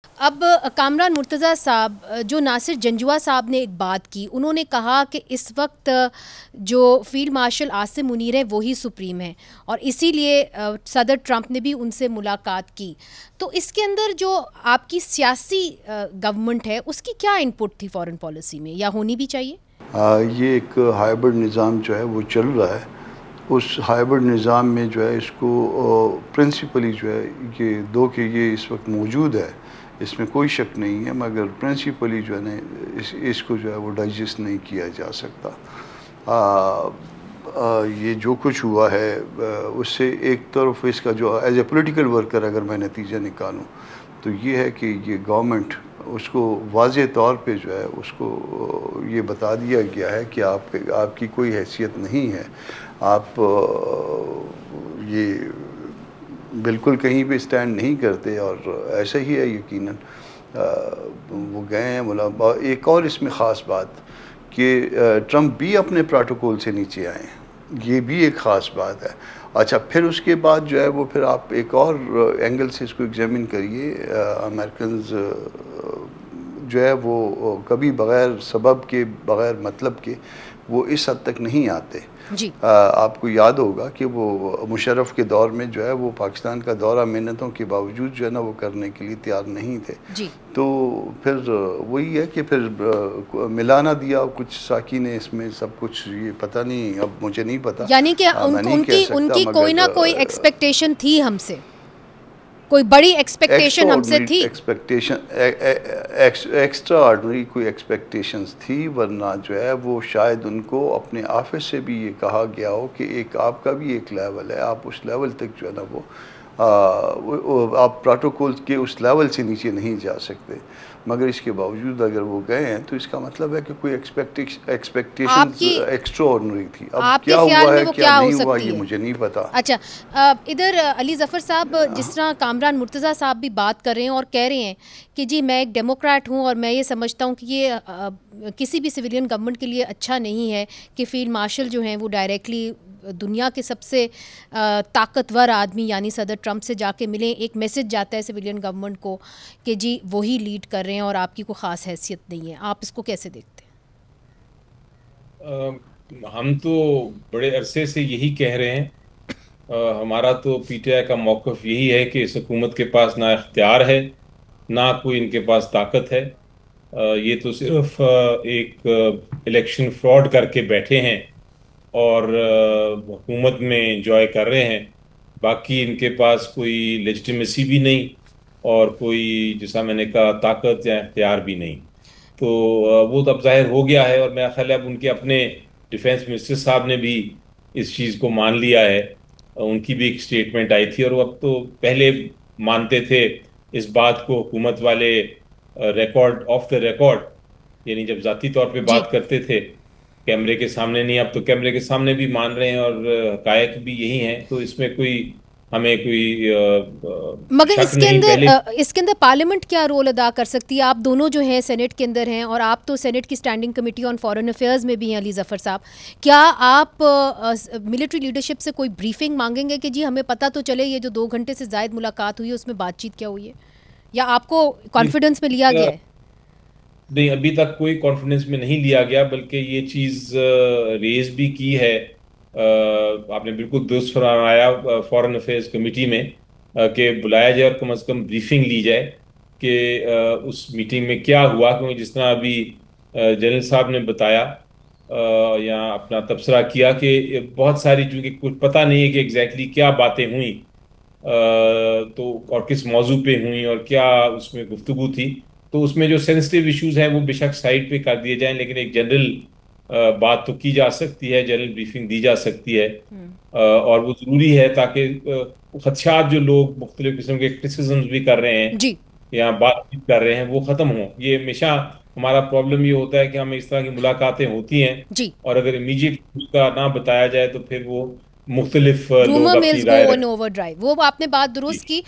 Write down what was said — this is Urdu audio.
اب کامران مرتضیٰ صاحب، جو ناصر جنجوعہ صاحب نے ایک بات کی، انہوں نے کہا کہ اس وقت جو فیلڈ مارشل عاصم منیر ہے وہی سپریم ہے، اور اسی لیے صدر ٹرمپ نے بھی ان سے ملاقات کی. تو اس کے اندر جو آپ کی سیاسی گورنمنٹ ہے اس کی کیا ان پٹ تھی فارن پالیسی میں، یا ہونی بھی چاہیے؟ یہ ایک ہائبرڈ نظام جو ہے وہ چل رہا ہے. اس ہائبرڈ نظام میں جو ہے اس کو پرنسپلی جو ہے یہ دو کہ یہ اس وقت موجود ہے، اس میں کوئی شک نہیں ہے، مگر پرنسپلی جو ہے نا اس کو جو ہے وہ ڈائجسٹ نہیں کیا جا سکتا. یہ جو کچھ ہوا ہے اس سے ایک طرف اس کا جو ایز اے پولیٹیکل ورکر اگر میں نتیجہ نکالوں تو یہ ہے کہ یہ گورنمنٹ اس کو واضح طور پہ جو ہے اس کو یہ بتا دیا گیا ہے کہ آپ کی کوئی حیثیت نہیں ہے، آپ یہ بالکل کہیں پہ اسٹینڈ نہیں کرتے. اور ایسا ہی ہے یقیناً وہ گئے ہیں. ایک اور اس میں خاص بات کہ ٹرمپ بھی اپنے پروٹوکول سے نیچے آئے ہیں، یہ بھی ایک خاص بات ہے. اچھا، پھر اس کے بعد جو ہے وہ پھر آپ ایک اور اینگل سے اس کو ایگزامن کریے. امریکنز جو ہے وہ کبھی بغیر سبب کے، بغیر مطلب کے وہ اس حد تک نہیں آتے. جی، آپ کو یاد ہوگا کہ وہ مشرف کے دور میں جو ہے وہ پاکستان کا دورہ منتوں کے باوجود جو ہے نا وہ کرنے کے لیے تیار نہیں تھے. جی. تو پھر وہی ہے کہ پھر ملا نہ دیا کچھ ساکی نے اس میں سب کچھ. یہ پتہ نہیں، اب مجھے نہیں پتا، یعنی کہ میں نہیں کہہ سکتا، ان کی مگر کوئی نہ کوئی ایکسپیکٹیشن تھی ہم سے، کوئی بڑی ایکسپیکٹیشن ہم سے تھی. ایکسٹرا آرڈنری کوئی ایکسپیکٹیشنز تھی، ورنہ جو ہے وہ شاید ان کو اپنے آفس سے بھی یہ کہا گیا ہو کہ ایک آپ کا بھی ایک لیول ہے، آپ اس لیول تک جو ہے نا وہ آپ پروٹوکول کے اس لیول سے نیچے نہیں جا سکتے. مگر اس کے باوجود اگر وہ گئے ہیں تو اس کا مطلب ہے کہ کوئی ایکسپیکٹیشنز ایکسٹرا آرڈنری تھی. اب آپ کے کیا خیال ہوا میں ہے وہ کیا کیا ہو نہیں ہوا سکتی یہ ہے؟ مجھے نہیں پتا. اچھا، ادھر علی ظفر صاحب، جس طرح کامران مرتضیٰ صاحب بھی بات کر رہے ہیں اور کہہ رہے ہیں کہ جی میں ایک ڈیموکریٹ ہوں اور میں یہ سمجھتا ہوں کہ یہ کسی بھی سویلین گورنمنٹ کے لیے اچھا نہیں ہے کہ فیلڈ مارشل جو ہیں وہ ڈائریکٹلی دنیا کے سب سے طاقتور آدمی یعنی صدر ٹرمپ سے جا کے ملیں. ایک میسج جاتا ہے سویلین گورنمنٹ کو کہ جی وہی لیڈ کر رہے ہیں اور آپ کی کوئی خاص حیثیت نہیں ہے. آپ اس کو کیسے دیکھتے ہیں؟ ہم تو بڑے عرصے سے یہی کہہ رہے ہیں. ہمارا تو پی ٹی آئی کا موقف یہی ہے کہ اس حکومت کے پاس نہ اختیار ہے، نہ کوئی ان کے پاس طاقت ہے. یہ تو صرف ایک الیکشن فراڈ کر کے بیٹھے ہیں اور حکومت میں انجوائے کر رہے ہیں. باقی ان کے پاس کوئی لیجٹیمیسی بھی نہیں اور کوئی، جیسا میں نے کہا، طاقت یا اختیار بھی نہیں. تو وہ تو اب ظاہر ہو گیا ہے، اور میرا خیال ہے اب ان کے اپنے ڈیفینس منسٹر صاحب نے بھی اس چیز کو مان لیا ہے. ان کی بھی ایک سٹیٹمنٹ آئی تھی، اور وہ اب تو پہلے مانتے تھے اس بات کو حکومت والے ریکارڈ آف دا ریکارڈ، یعنی جب ذاتی طور پہ جی، بات کرتے تھے کیمرے کے سامنے نہیں، اب تو کیمرے کے سامنے بھی مان رہے ہیں اور حقائق بھی یہی ہیں. تو اس میں کوئی ہمیں کوئی مگر شک نہیں. پہلے اس کے اندر پارلیمنٹ کیا رول ادا کر سکتی ہے؟ آپ دونوں جو ہیں سینٹ کے اندر ہیں اور آپ تو سینٹ کی standing committee on foreign affairs میں بھی ہیں علی ظفر صاحب. کیا آپ ملٹری لیڈرشپ سے کوئی بریفنگ مانگیں گے کہ جی ہمیں پتہ تو چلے یہ جو 2 گھنٹے سے زائد ملاقات ہوئی ہے اس میں بات چیت کیا ہوئی ہے، یا آپ کو کانفیڈنس میں لیا گیا ہے؟ نہیں، ابھی تک کوئی کانفیڈنس میں نہیں لیا گیا، بلکہ یہ چیز ریز بھی کی ہے. آپ نے بالکل درست فرمایا فارن افیئرز کمیٹی میں کہ بلایا جائے اور کم از کم بریفنگ لی جائے کہ اس میٹنگ میں کیا ہوا. کیونکہ جس طرح ابھی جنرل صاحب نے بتایا یا اپنا تبصرہ کیا کہ بہت ساری، چونکہ کچھ پتہ نہیں ہے کہ ایگزیکٹلی کیا باتیں ہوئیں تو اور کس موضوع پہ ہوئیں اور کیا اس میں گفتگو تھی. تو اس میں جو سینسٹیو ایشوز ہیں وہ بے شک سائڈ پہ کر دیے جائیں، لیکن ایک جنرل بات تو کی جا سکتی ہے، جنرل بریفنگ دی جا سکتی ہے. اور وہ ضروری ہے تاکہ خدشات جو لوگ مختلف قسم کے کرٹیسزمز بھی کر رہے ہیں جی، یا بات چیت کر رہے ہیں وہ ختم ہوں. یہ ہمیشہ ہمارا پرابلم یہ ہوتا ہے کہ ہمیں اس طرح کی ملاقاتیں ہوتی ہیں جی. اور اگر امیجیٹ اس کا نہ بتایا جائے تو پھر وہ مختلف رومر لوگ اپنی میلز گو رائے آن اوور ڈرائیو، وہ آپ نے بات درست رکھتے کی.